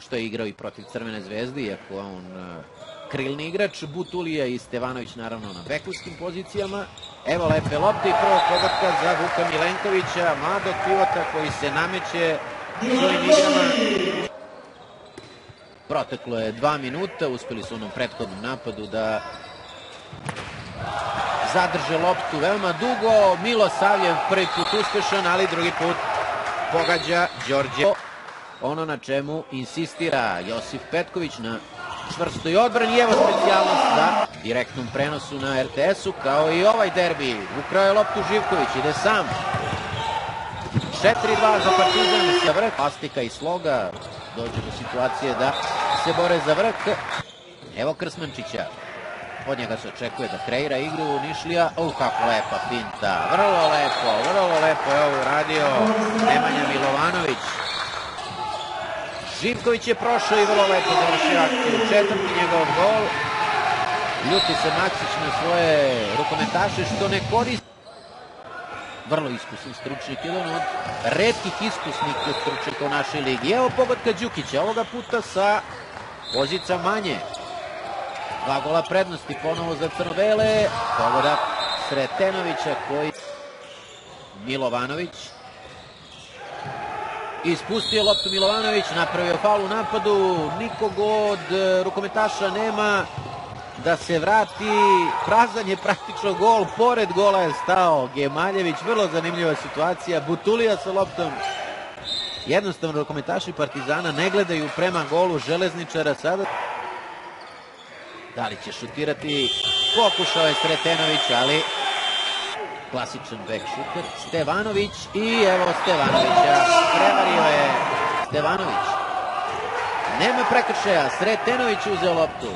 što je igrao i protiv Crvene zvezde, iako je on krilni igrač. Butulija i Stevanović naravno na bekovskim pozicijama. Evo lepe lopte i prvog pogotka za Vuka Milenkovića, mladog pivota koji se nameće svojim igrama. Proteklo je 2 minuta, uspeli su u onom prethodnom napadu da zadrže loptu veoma dugo. Milosavljev prvi put uspešan, ali drugi put pogađa Đorđe. Ono na čemu insistira Josif Petković na čvrstoj odbrani. Evo specijalnost za direktnom prenosu na RTS-u, kao i ovaj derbi. Ukrao je loptu Živković, ide sam. 4-2 za Partizan sa vrh. Plastika i Sloga dođe do situacije da se bore za vrh. Evo Krsmančića. Od njega se očekuje da kreira igru Nišlija. Kako lepa finta. Vrlo lepo je ovo uradio Nemanja Milovanović. Živković je prošao i vrlo lepo završio akciju. 4. njegov gol. Ljuti se Maksić na svoje rukometaše što ne koristi. Vrlo iskusan stručnik, jedan od retkih iskusnih stručnika u našoj ligi. Evo pogotka Đukića, ovoga puta sa pozica manje. 2 gola prednosti ponovo za crno-bele. Pogodak Sretenovića koji... Milovanović. Ispustio loptu Milovanović, napravio faul u napadu. Nikog od rukometaša nema da se vrati. Prazan je praktično gol. Pored gola je stao Gemaljević. Vrlo zanimljiva situacija. Butulija sa loptom. Jednostavno rukometaši Partizana ne gledaju prema golu Železničara sada. Da li će šutirati? Pokušao je Sretenović, ali klasičan back šuter. Stevanović i evo Stevanovića. Prevario je Stevanović. Nema prekršaja. Sretenović uzeo loptu.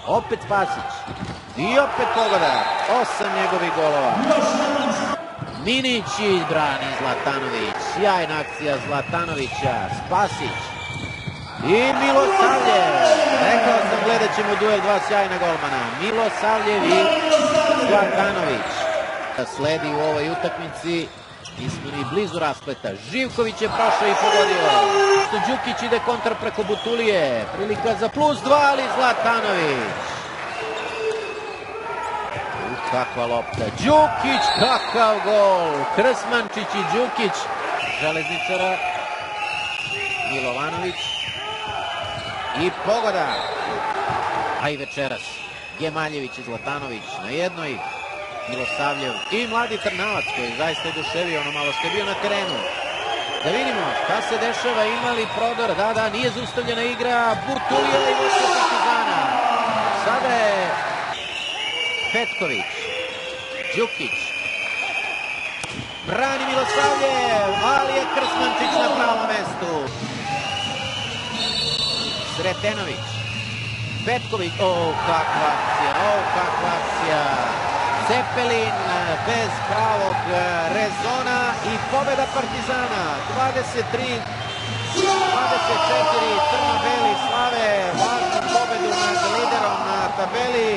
Opet Spasić. I opet pogodak. 8 njegovih golova. Minić brani Zlatanović. Sjajna akcija Zlatanovića. Spasić. I Milosavljev. Rekao sam, gledat ćemo duel 2 sjajna golmana. Milosavljev i Zlatanović. Sledi u ovoj utakmici. Nismo ni blizu raspleta. Živković je prošao i pogodio. Đukić ide kontra preko Butulije. Prilika za +2, ali Zlatanović. Kakva lopta. Đukić, kakav gol. Krsmančić i Đukić. Železničara. Milovanović. I pogodak. A i večeras Gemaljević i Zlatanović na jednoj. Milosavljev i mladi Trnavac koji je zaista oduševio ono malo što je bio na terenu. Da vidimo šta se dešava, imali prodor, da, nije zaustavljena igra, Butulija i vodstvo Partizana. Sada je Petković, Đukić, brani Milosavljev, ali je Krsmančić na pravom mestu. Sretenović, Petković, kakva akcija. Cepelin bez pravog rezona i pobeda Partizana. 23-24, crno-beli slave važnu pobedu nad liderom na tabeli.